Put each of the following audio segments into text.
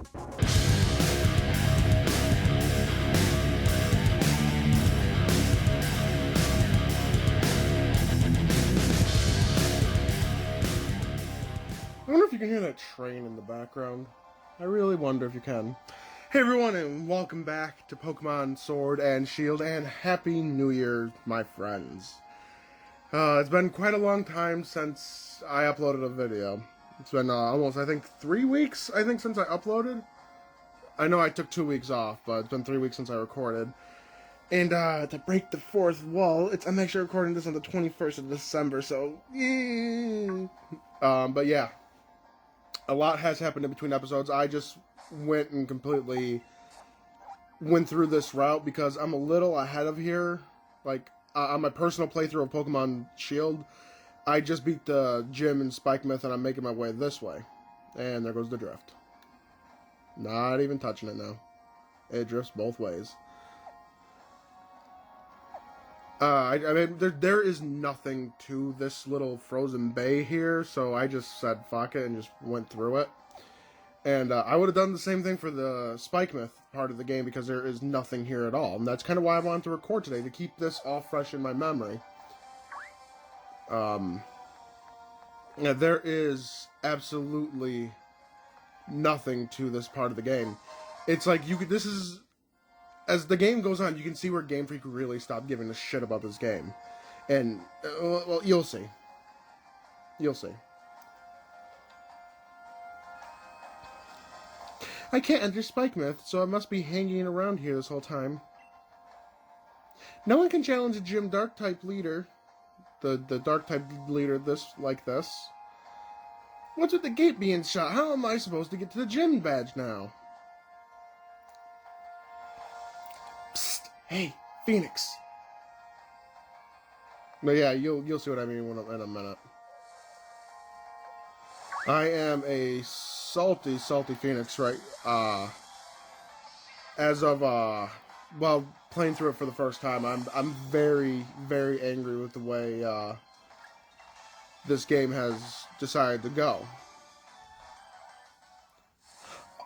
I wonder if you can hear that train in the background. I really wonder if you can. Hey everyone, and welcome back to Pokemon Sword and Shield, and Happy New Year, my friends. It's been quite a long time since I uploaded a video. It's been almost, I think, 3 weeks, since I uploaded. I know I took 2 weeks off, but it's been 3 weeks since I recorded. And to break the fourth wall, I'm actually recording this on the 21st of December, so yeah. But yeah. A lot has happened in between episodes. I just went and completely went through this route because I'm a little ahead of here. Like, on my personal playthrough of Pokemon Shield, I just beat the gym in Spike-Myth and I'm making my way this way. And there goes the drift. Not even touching it now. It drifts both ways. I mean, there is nothing to this little frozen bay here, so I just said fuck it and just went through it. And I would have done the same thing for the Spike-Myth part of the game because there is nothing here at all. And that's kind of why I wanted to record today, to keep this all fresh in my memory. Yeah, there is absolutely nothing to this part of the game. It's like, as the game goes on, you can see where Game Freak really stopped giving a shit about this game. And, well, you'll see. You'll see. I can't enter Spike-Myth, so I must be hanging around here this whole time. No one can challenge a gym Dark-type leader. The Dark-type leader like this. What's with the gate being shut? How am I supposed to get to the gym badge now? Hey, Phoenix. But yeah, you'll see what I mean in a minute. I am a salty Phoenix, right? As of well, playing through it for the first time, I'm very angry with the way this game has decided to go.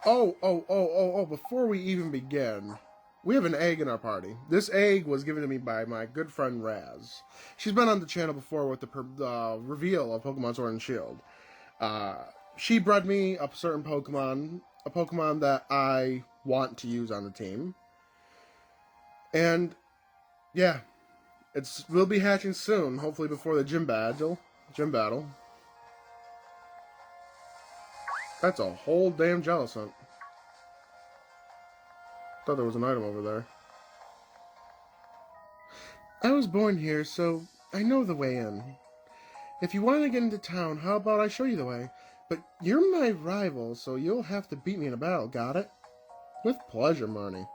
Oh! Before we even begin. We have an egg in our party. This egg was given to me by my good friend Raz. She's been on the channel before with the reveal of Pokemon Sword and Shield. She bred me a certain Pokemon, a Pokemon that I want to use on the team. And, yeah, we'll be hatching soon, hopefully before the gym battle. That's a whole damn Jellicent. Thought there was an item over there. I was born here, so I know the way in. If you want to get into town, how about I show you the way? But you're my rival, so you'll have to beat me in a battle, got it? With pleasure, Marnie.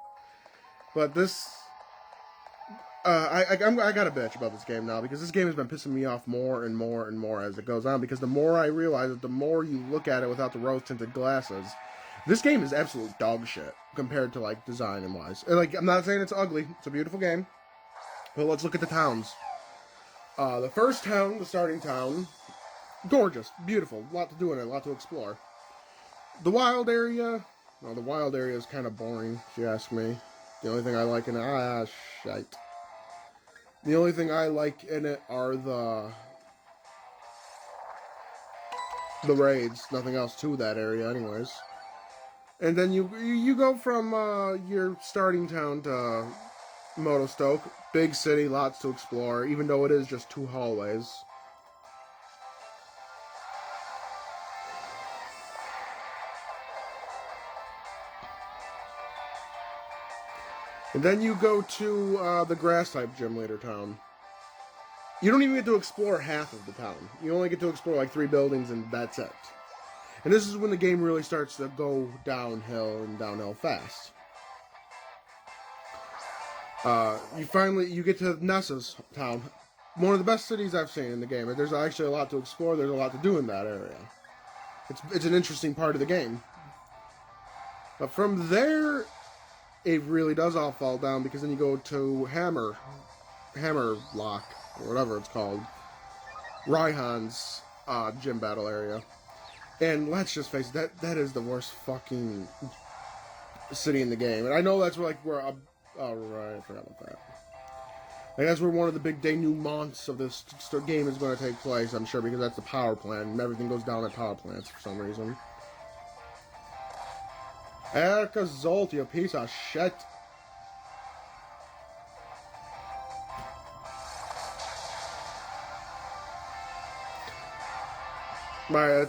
But this... I got a bitch about this game now, because this game has been pissing me off more and more as it goes on, because the more I realize it, the more you look at it without the rose-tinted glasses... This game is absolute dog shit compared to, like, design and wise. And, like, I'm not saying it's ugly. It's a beautiful game. But let's look at the towns. The first town, the starting town, gorgeous, beautiful, a lot to do in it, a lot to explore. The wild area, well, the wild area is kind of boring, if you ask me. The only thing I like in it, shite. The only thing I like in it are the raids. Nothing else to that area, anyways. And then you go from your starting town to Motostoke. Big city, lots to explore, even though it is just 2 hallways. And then you go to the Grass-type gym leader town. You don't even get to explore half of the town. You only get to explore like 3 buildings and that's it. And this is when the game really starts to go downhill and downhill fast. You get to Nessa's town. One of the best cities I've seen in the game. There's actually a lot to explore. There's a lot to do in that area. It's an interesting part of the game. But from there, it really does all fall down because then you go to Hammerlock, or whatever it's called. Raihan's gym battle area. And let's just face it, that is the worst fucking city in the game. And I know that's where oh right, I forgot about that. Like that's where one of the big denouements of this game is going to take place, I'm sure, because that's the power plant, and everything goes down at power plants for some reason. Erica Zolt, you piece of shit.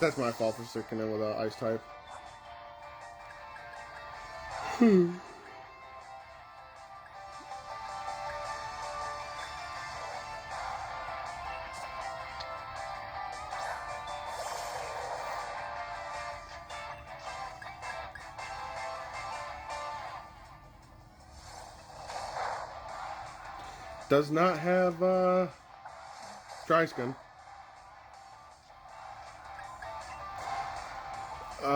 That's my fault for sticking in with an ice type. Does not have dry skin.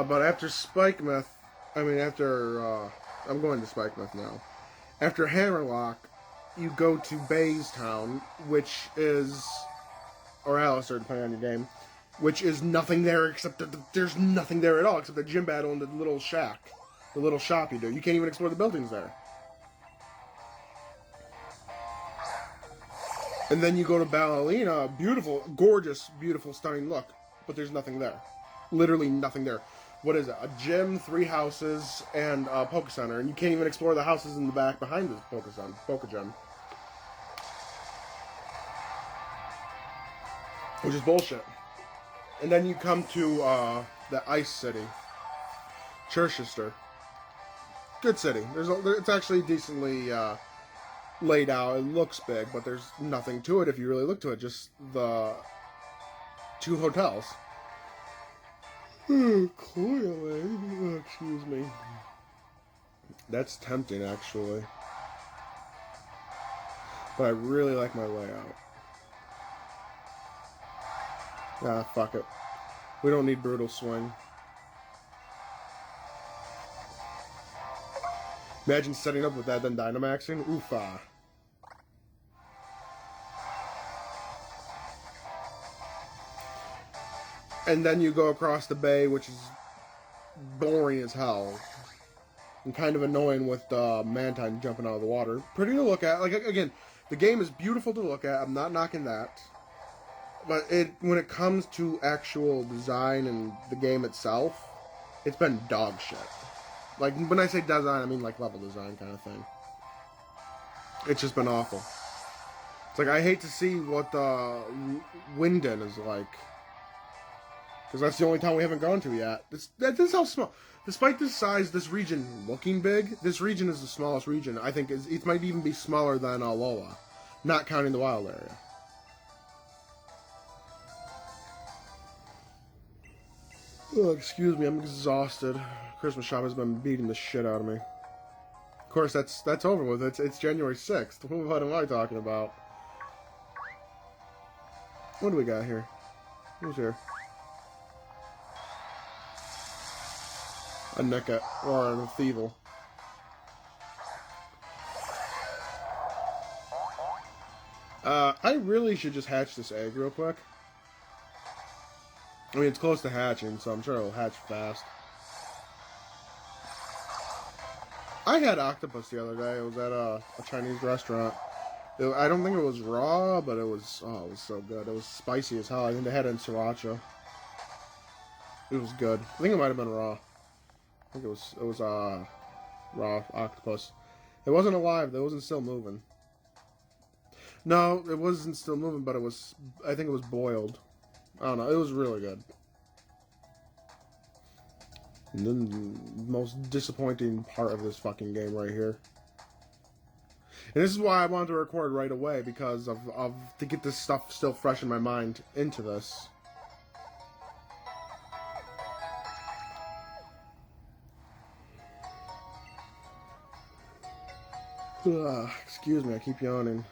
But after Spike-Myth, I'm going to Spike-Myth now. After Hammerlock, you go to Baystown, which is, or Alistair, depending on your game, which is nothing there except that there's nothing there at all except the gym battle and the little shack, the little shop you do. You can't even explore the buildings there. And then you go to Ballerina, beautiful, gorgeous, beautiful, stunning look, but there's nothing there. Literally nothing there. What is it? A gym, 3 houses, and a Poke Center, and you can't even explore the houses in the back behind this Poke Gym. Which is bullshit. And then you come to the Ice City, Chichester. Good city. It's actually decently laid out. It looks big, but there's nothing to it if you really look to it. Just the 2 hotels. Clearly. Oh, excuse me. That's tempting, actually. But I really like my layout. Ah, fuck it. We don't need Brutal Swing. Imagine setting up with that, then Dynamaxing. Oofa. And then you go across the bay, which is boring as hell. And kind of annoying with Mantine jumping out of the water. Pretty to look at. Like, again, the game is beautiful to look at. I'm not knocking that. But when it comes to actual design and the game itself, it's been dog shit. Like, when I say design, I mean like level design kind of thing. It's just been awful. It's like, I hate to see what Winden is like. Because that's the only town we haven't gone to yet. This is how small. Despite this size, this region looking big, this region is the smallest region. I think it might even be smaller than Alola. Not counting the wild area. Oh, excuse me, I'm exhausted. Christmas shop has been beating the shit out of me. Of course, that's over with. It's January 6th. What am I talking about? What do we got here? Who's here? A Nika, or a Thievul. I really should just hatch this egg real quick. I mean, it's close to hatching, so I'm sure it'll hatch fast. I had octopus the other day. It was at a Chinese restaurant. I don't think it was raw, but it was so good. It was spicy as hell. I think they had it in sriracha. It was good. I think it might have been raw. I think it was raw octopus. It wasn't alive. It wasn't still moving. No, it wasn't still moving, but I think it was boiled. I don't know. It was really good. And then the most disappointing part of this fucking game right here. And this is why I wanted to record right away, because of to get this stuff still fresh in my mind into this. Ugh, excuse me, I keep yawning.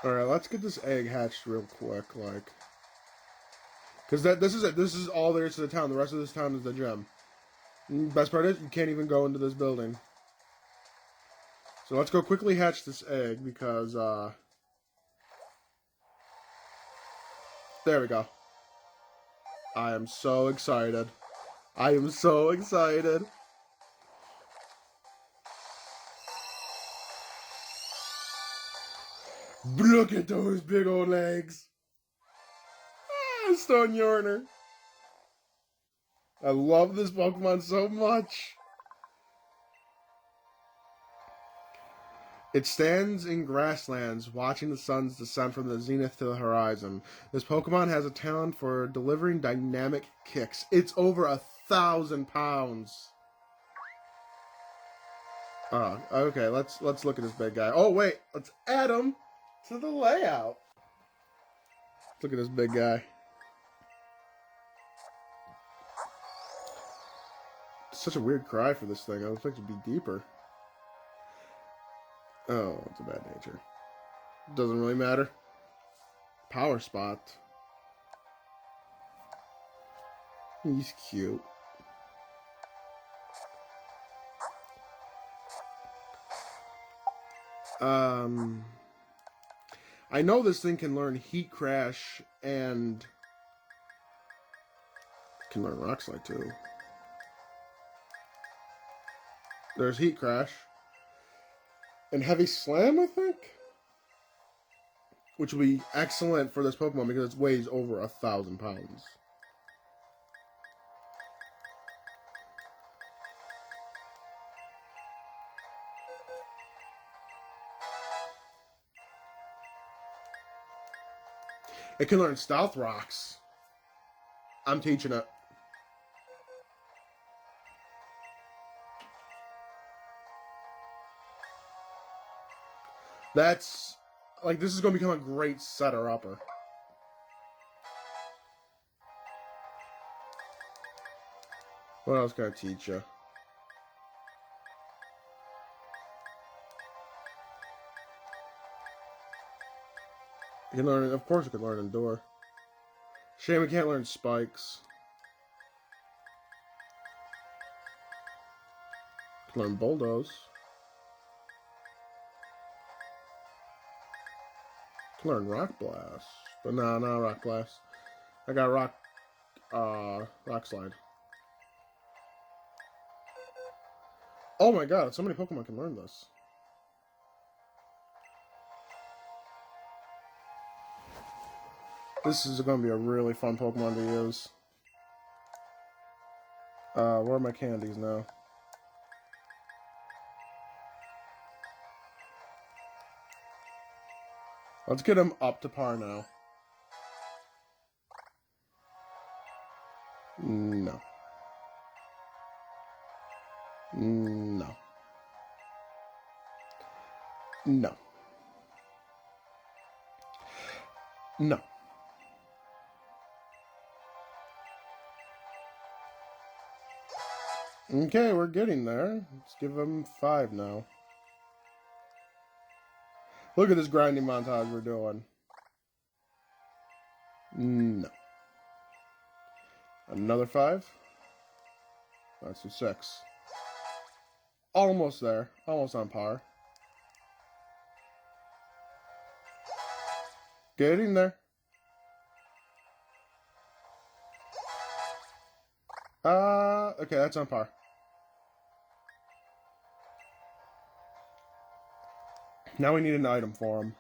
Alright, let's get this egg hatched real quick, like. Because this is it. This is all there is to the town. The rest of this town is the gem. Best part is, you can't even go into this building. So let's go quickly hatch this egg because, there we go. I am so excited. I am so excited. Look at those big old legs. Ah, Stone Yorner. I love this Pokemon so much. It stands in grasslands, watching the sun's descent from the zenith to the horizon. This Pokemon has a talent for delivering dynamic kicks. It's over 1,000 pounds. Oh, okay. Let's look at this big guy. Oh wait, let's add him to the layout. Let's look at this big guy. It's such a weird cry for this thing. I would expect it to be deeper. Oh, it's a bad nature. Doesn't really matter. Power spot. He's cute. I know this thing can learn Heat Crash and can learn Rock Slide too. There's Heat Crash and Heavy Slam, I think, which will be excellent for this Pokemon because it weighs over 1,000 pounds. It can learn Stealth Rocks. I'm teaching it. That's, like, this is going to become a great setter-upper. What else can I teach you? You can learn, of course you can learn Endure. Shame we can't learn Spikes. You can learn Bulldoze. You can learn Rock Blast. But no, not Rock Blast. I got Rock Slide. Oh my god, so many Pokemon can learn this. This is going to be a really fun Pokemon to use. Where are my candies now? Let's get him up to par now. No. No. No. No. Okay, we're getting there. Let's give him 5 now. Look at this grinding montage we're doing. No. Another 5. That's a 6. Almost there. Almost on par. Getting there. Okay, that's on par. Now we need an item for him.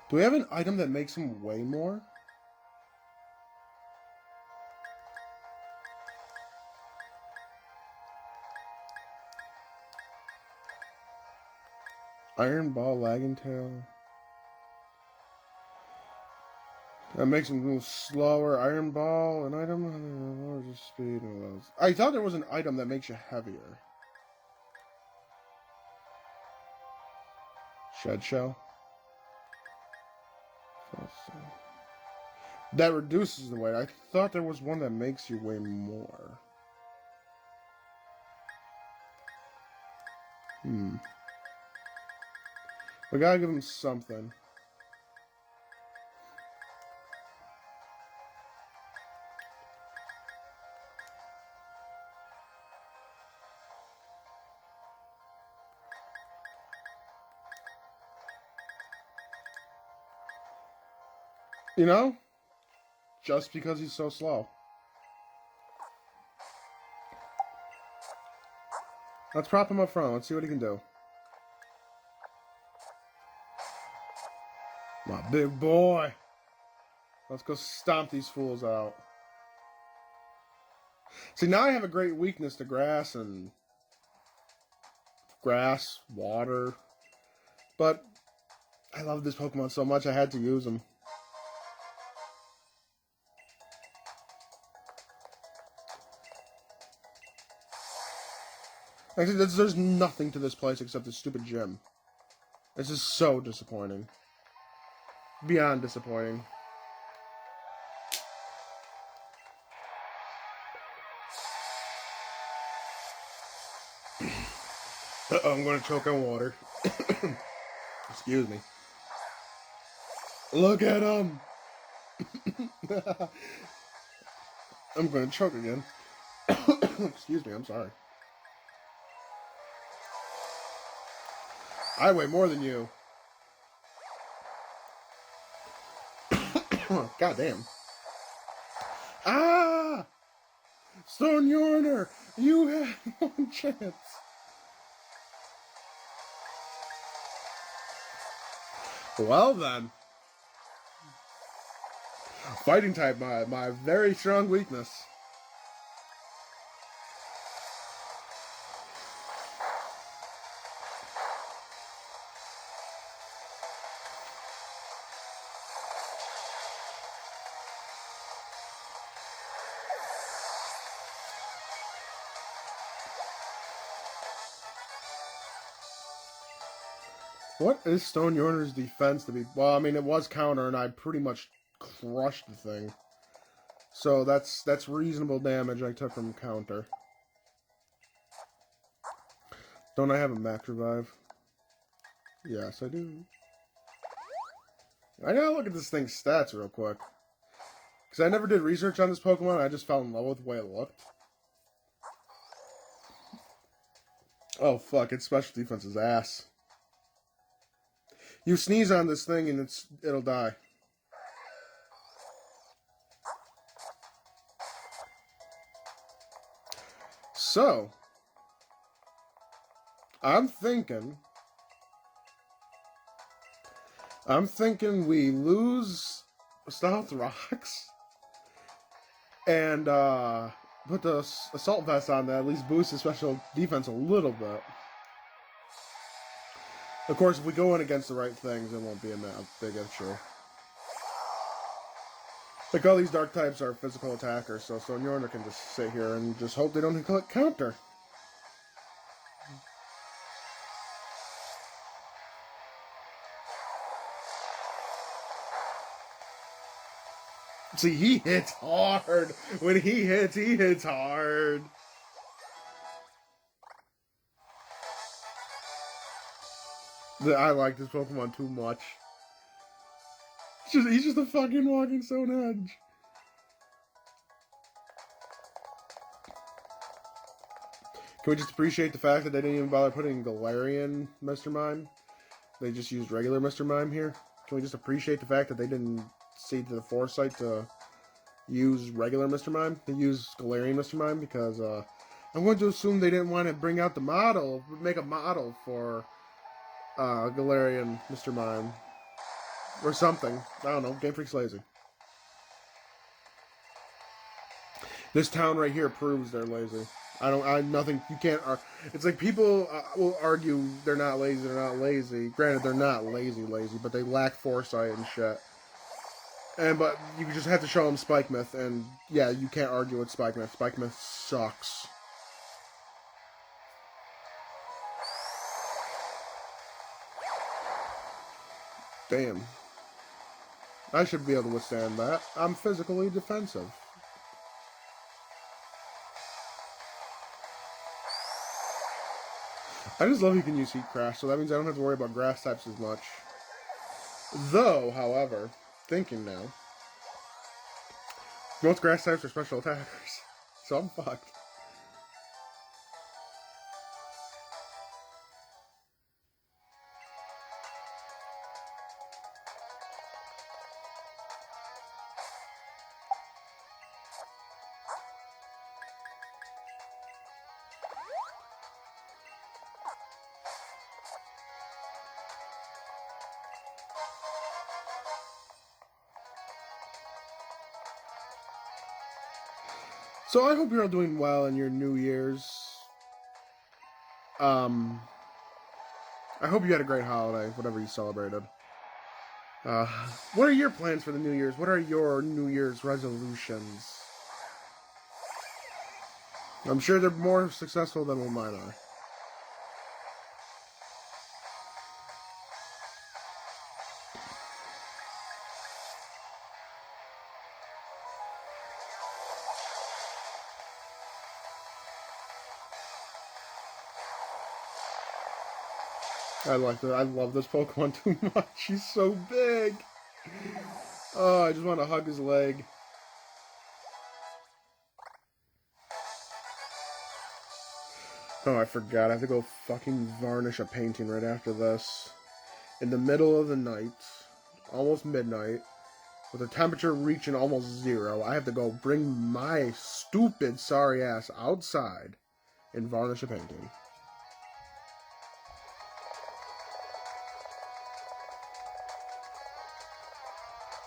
Do we have an item that makes him weigh more? Iron Ball, Lagging Tail. That makes him move slower. Iron Ball, an item, lowers his speed. I thought there was an item that makes you heavier. Shed Shell. That reduces the weight. I thought there was one that makes you weigh more. We gotta give him something. You know? Just because he's so slow. Let's prop him up front. Let's see what he can do. My big boy. Let's go stomp these fools out. See, now I have a great weakness to grass, water. But I love this Pokemon so much I had to use him. Actually, there's nothing to this place except this stupid gym. This is so disappointing. Beyond disappointing. Uh-oh, I'm going to choke on water. Excuse me. Look at him! I'm going to choke again. Excuse me, I'm sorry. I weigh more than you. God damn. Ah! Stone Yorner! You had one chance. Well then. Fighting type, my very strong weakness. What is Stone Yorner's defense to be? Well, I mean, it was counter, and I pretty much crushed the thing. So that's reasonable damage I took from counter. Don't I have a max revive? Yes, I do. I gotta look at this thing's stats real quick. Because I never did research on this Pokemon, I just fell in love with the way it looked. Oh fuck, its special defense is ass. You sneeze on this thing and it'll die. So, I'm thinking we lose Stealth Rocks and put the Assault Vest on that, at least boost his special defense a little bit. Of course, if we go in against the right things, it won't be a big issue. Like, all these dark types are physical attackers, so Stone Yorner can just sit here and just hope they don't click counter. See, he hits hard. When he hits hard. I like this Pokemon too much. He's just a fucking walking stone edge. Can we just appreciate the fact that they didn't even bother putting Galarian Mr. Mime? They just used regular Mr. Mime here? Can we just appreciate the fact that they didn't see to the foresight to use regular Mr. Mime? They used Galarian Mr. Mime because I'm going to assume they didn't want to bring out the model, make a model for Galarian Mr. Mime. Or something. I don't know. Game Freak's lazy. This town right here proves they're lazy. Nothing, you can't, it's like people will argue they're not lazy. Granted, they're not lazy, but they lack foresight and shit. But you just have to show them Spike Myth, and yeah, you can't argue with Spike Myth. Spike Myth sucks. Damn. I should be able to withstand that. I'm physically defensive. I just love you can use Heat Crash, so that means I don't have to worry about grass types as much. Though, however, thinking now, most grass types are special attackers, so I'm fucked. So I hope you're all doing well in your New Year's. I hope you had a great holiday, whatever you celebrated. What are your plans for the New Year's? What are your New Year's resolutions? I'm sure they're more successful than what mine are. I like that. I love this Pokemon too much. He's so big. Oh, I just want to hug his leg. Oh, I forgot. I have to go fucking varnish a painting right after this. In the middle of the night, almost midnight, with the temperature reaching almost 0, I have to go bring my stupid sorry ass outside and varnish a painting.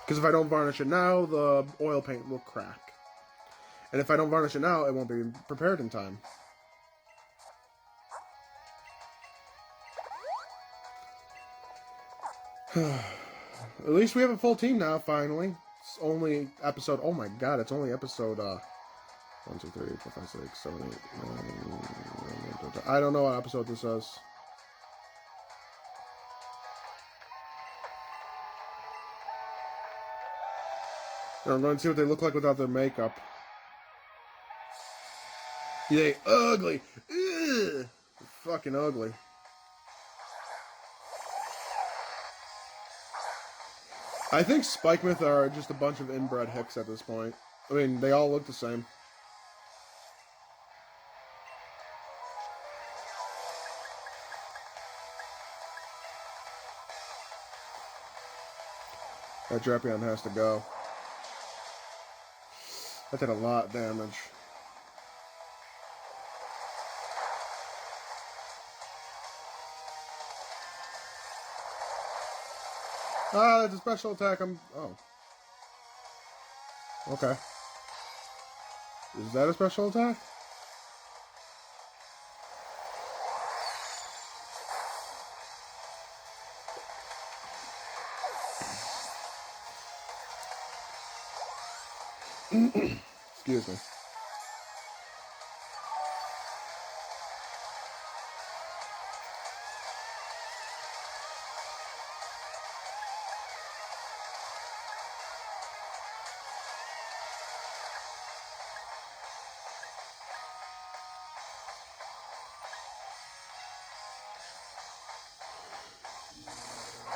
Because if I don't varnish it now, the oil paint will crack. And if I don't varnish it now, it won't be prepared in time. At least we have a full team now, finally. It's only episode... Oh my god, it's only episode... 1, 2, 3, 4, 5, 6, 7, 8, 9... I don't know what episode this is. I'm going to see what they look like without their makeup. They ugly. Ugh. Fucking ugly. I think Spikemouth are just a bunch of inbred hicks at this point. I mean, they all look the same. That Drapion has to go. That did a lot of damage. Ah, that's a special attack. Oh. Okay. Is that a special attack? Excuse me.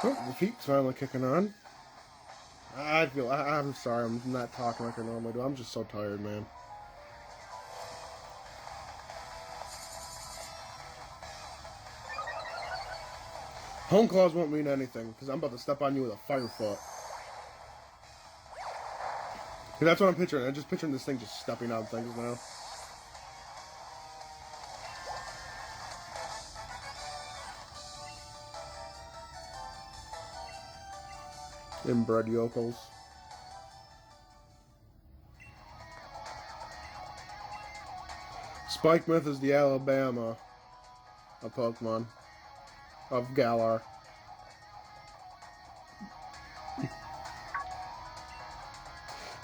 Oh, the feet's finally kicking on. I'm sorry, I'm not talking like I normally do. I'm just so tired, man. Home claws won't mean anything, because I'm about to step on you with a fire foot. That's what I'm picturing. I'm just picturing this thing just stepping on things now. Inbred yokels. Spikemouth is the Alabama of Pokemon. Of Galar.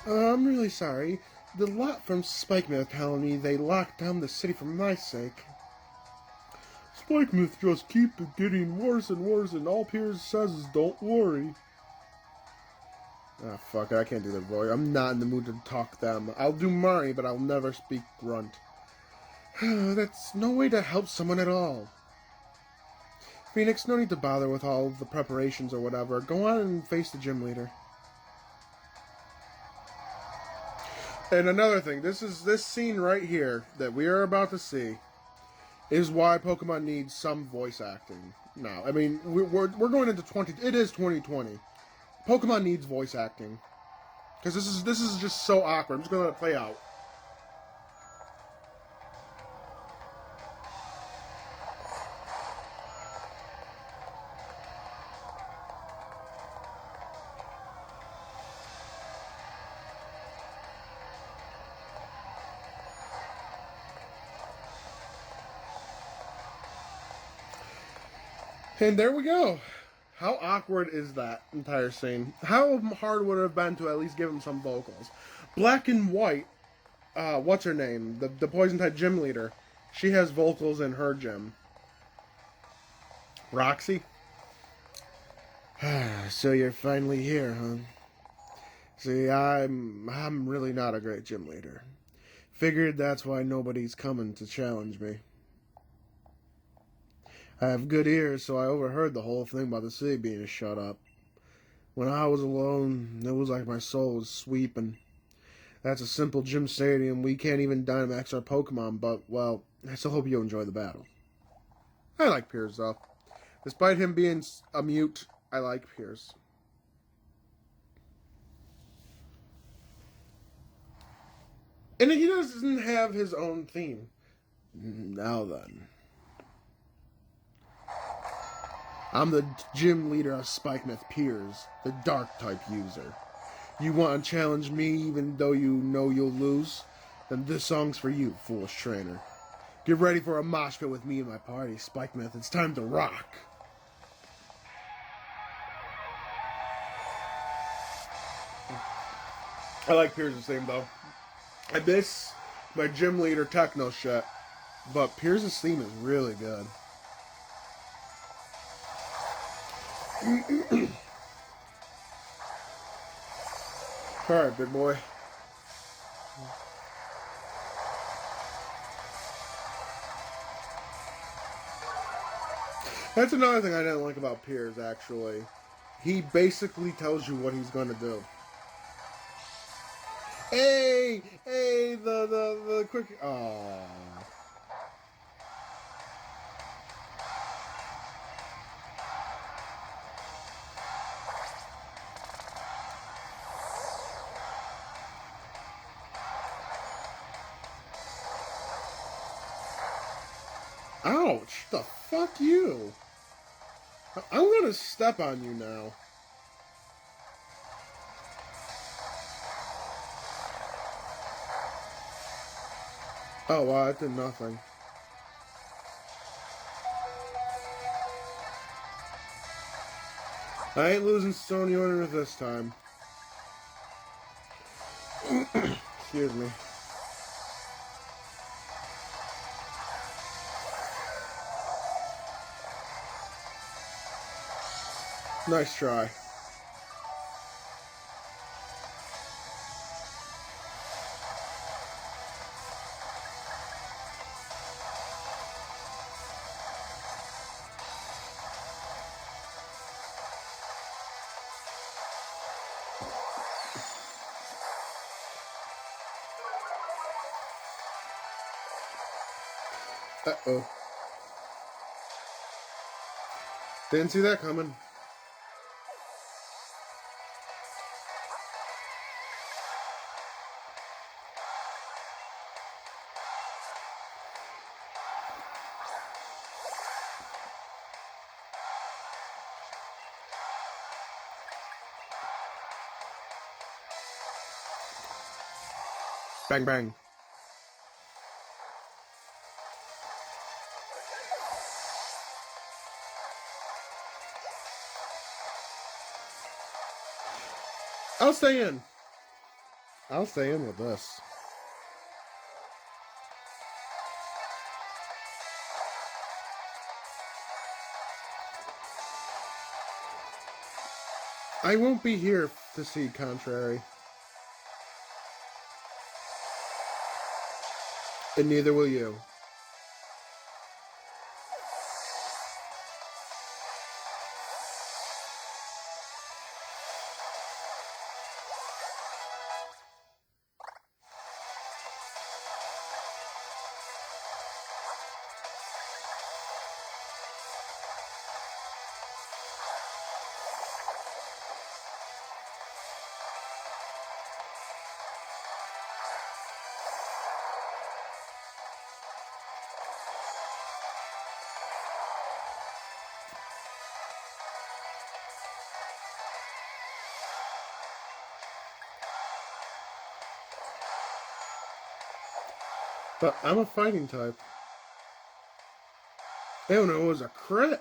I'm really sorry. The lot from Spikemouth telling me they locked down the city for my sake. Spikemouth just keep getting worse and worse, and all Piers says is don't worry. Ah, fuck it, I can't do their voice. I'm not in the mood to talk them. I'll do Mari, but I'll never speak Grunt. That's no way to help someone at all. Phoenix, no need to bother with all the preparations or whatever. Go on and face the gym leader. And another thing, this scene right here that we are about to see is why Pokemon needs some voice acting now. I mean, we're going into it is 2020. Pokemon needs voice acting. Because this is just so awkward. I'm just going to let it play out. And there we go. How awkward is that entire scene? How hard would it have been to at least give him some vocals? Black and White, what's her name? The Poison type gym leader. She has vocals in her gym. Roxy? So you're finally here, huh? See, I'm really not a great gym leader. Figured that's why nobody's coming to challenge me. I have good ears, so I overheard the whole thing about the city being shut up. When I was alone, it was like my soul was sweeping. That's a simple gym stadium. We can't even Dynamax our Pokemon, but, well, I still hope you enjoy the battle. I like Piers, though. Despite him being a mute, I like Piers. And he doesn't have his own theme. Now then. I'm the gym leader of Spikemuth Piers, the Dark-type user. You want to challenge me even though you know you'll lose? Then this song's for you, foolish trainer. Get ready for a mosh pit with me and my party, Spikemuth. It's time to rock. I like Piers' theme, though. I miss my gym leader techno shit, but Piers' theme is really good. Alright, big boy. That's another thing I didn't like about Piers, actually. He basically tells you what he's going to do. Hey, the quick. Aww. Ouch! The fuck you! I'm gonna step on you now. Oh wow, that did nothing. I ain't losing Stony Order this time. Excuse me. Nice try. Uh-oh. Didn't see that coming. Bang, bang. I'll stay in. I'll stay in with this. I won't be here to see contrary. And neither will you. But I'm a fighting type. Oh no, it was a crit.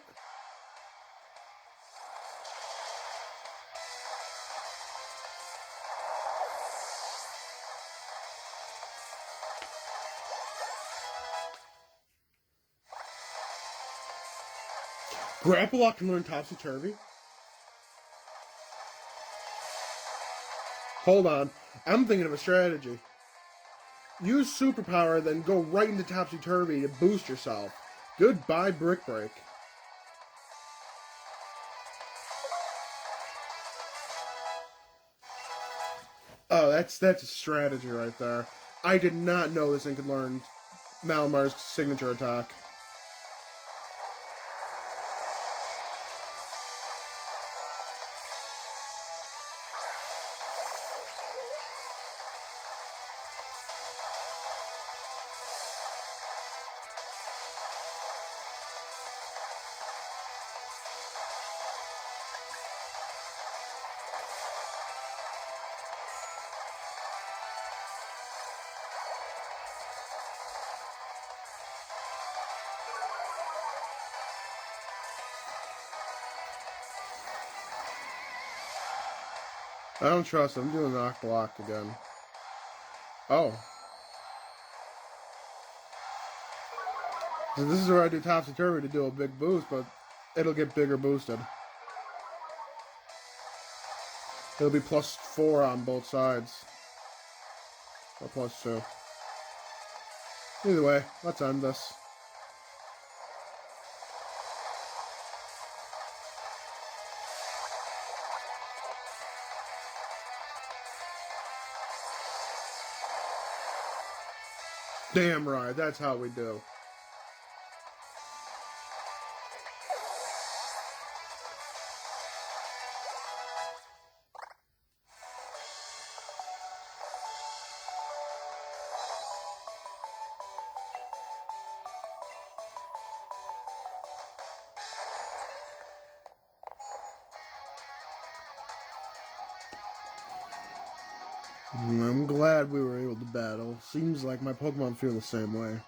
Grapple Lock can learn Topsy-Turvy? Hold on. I'm thinking of a strategy. Use Superpower, then go right into Topsy-Turvy to boost yourself. Goodbye, Brick Break. Oh, that's a strategy right there. I did not know this thing could learn Malamar's signature attack. I don't trust him. I'm doing Knock Block again. Oh. So this is where I do Topsy-Turvy to do a big boost, but it'll get bigger boosted. It'll be +4 on both sides. Or +2. Either way, let's end this. Damn right, that's how we do. I'm glad we were able to battle. Seems like my Pokemon feel the same way.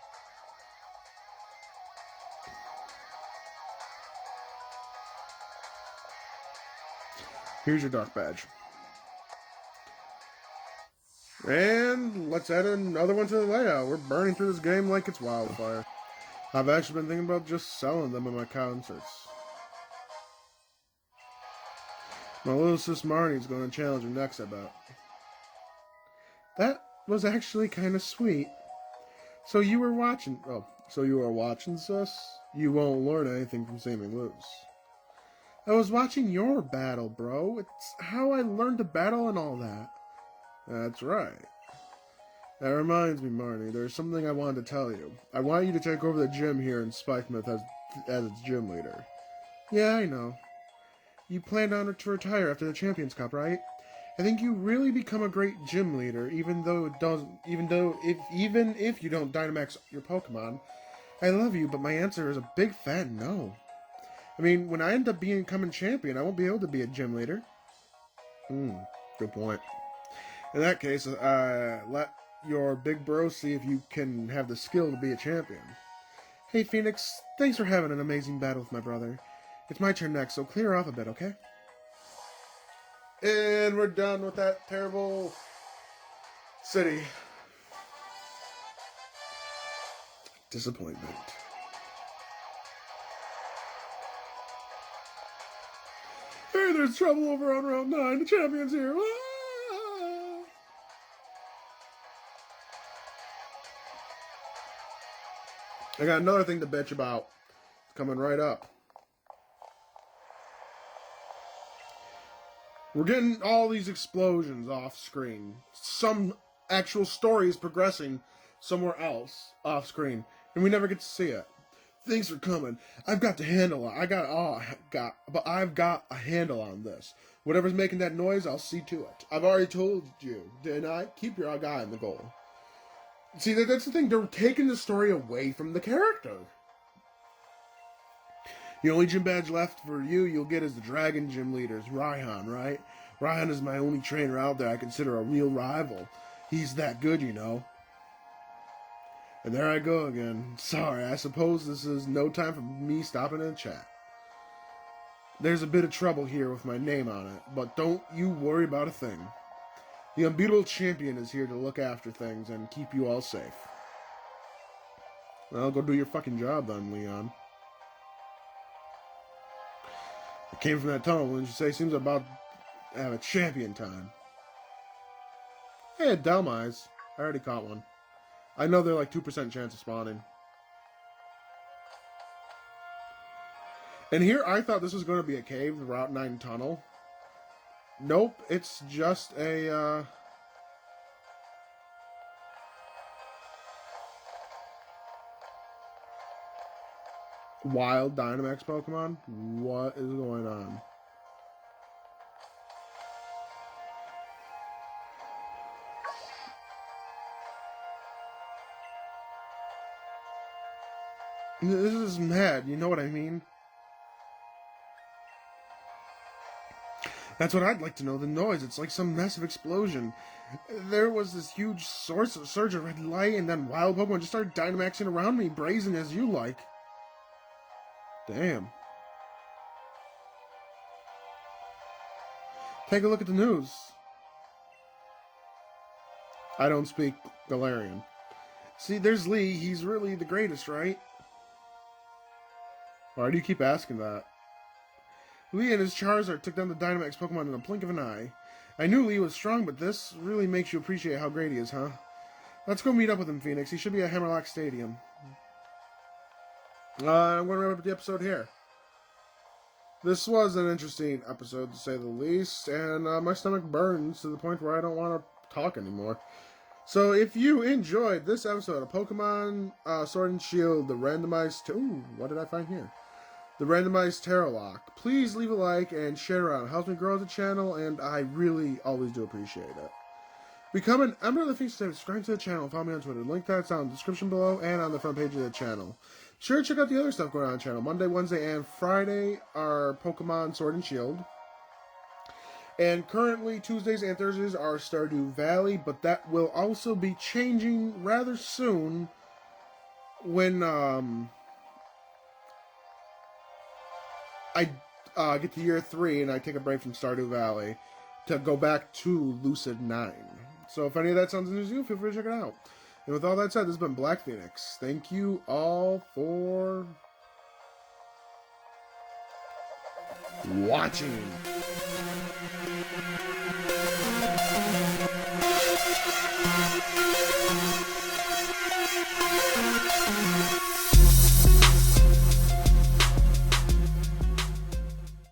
Here's your Dark Badge. And let's add another one to the layout. We're burning through this game like it's wildfire. I've actually been thinking about just selling them in my concerts. My little sis Marnie's going to challenge her next, I bet. That was actually kind of sweet. So you were watching... Oh, so you were watching, sis? You won't learn anything from seeing me lose. I was watching your battle, bro. It's how I learned to battle and all that. That's right. That reminds me, Marnie, there's something I wanted to tell you. I want you to take over the gym here in Spikemouth as its gym leader. Yeah, I know. You planned on to retire after the Champions Cup, right? I think you really become a great gym leader, even if you don't Dynamax your Pokemon. I love you, but my answer is a big fat no. I mean, when I end up becoming champion, I won't be able to be a gym leader. Good point. In that case, let your big bro see if you can have the skill to be a champion. Hey, Phoenix, thanks for having an amazing battle with my brother. It's my turn next, so clear off a bit, okay? And we're done with that terrible city. Disappointment. Hey, there's trouble over on Route 9. The champion's here. Ah! I got another thing to bitch about. It's coming right up. We're getting all these explosions off screen. Some actual story is progressing somewhere else off screen, and we never get to see it. Things are coming. I've got to handle it. I've got a handle on this. Whatever's making that noise, I'll see to it. I've already told you, didn't I? Keep your eye on the goal. See, that's the thing. They're taking the story away from the character. The only gym badge left for you'll get is the Dragon Gym Leader's Raihan, right? Raihan is my only trainer out there I consider a real rival. He's that good, you know. And there I go again. Sorry, I suppose this is no time for me stopping in chat. There's a bit of trouble here with my name on it, but don't you worry about a thing. The unbeatable champion is here to look after things and keep you all safe. Well, go do your fucking job then, Leon. Came from that tunnel, wouldn't you say? Seems about to have a champion time. Hey, Delmise. I already caught one. I know they're like 2% chance of spawning. And here I thought this was going to be a cave, the Route 9 tunnel. Nope, it's just a, wild Dynamax Pokemon? What is going on? This is mad, you know what I mean? That's what I'd like to know, the noise. It's like some massive explosion. There was this huge surge of red light, and then wild Pokemon just started Dynamaxing around me, brazen as you like. Damn. Take a look at the news. I don't speak Galarian. See, there's Lee. He's really the greatest, right? Why do you keep asking that? Lee and his Charizard took down the Dynamax Pokemon in a blink of an eye. I knew Lee was strong, but this really makes you appreciate how great he is, huh? Let's go meet up with him, Phoenix. He should be at Hammerlock Stadium. I'm going to wrap up the episode here. This was an interesting episode, to say the least, and my stomach burns to the point where I don't want to talk anymore. So if you enjoyed this episode of Pokemon Sword and Shield, the randomized... Ooh, what did I find here? The randomized Tarot Lock. Please leave a like and share around. It helps me grow the channel, and I really always do appreciate it. Become an member of the Phoenix today. Subscribe to the channel. Follow me on Twitter. Link that's on the description below and on the front page of the channel. Sure to check out the other stuff going on the channel. Monday, Wednesday, and Friday are Pokemon Sword and Shield. And currently, Tuesdays and Thursdays are Stardew Valley, but that will also be changing rather soon when I get to year 3 and I take a break from Stardew Valley to go back to Lucid 9. So if any of that sounds interesting to you, feel free to check it out. And with all that said, this has been Black Phoenix. Thank you all for watching.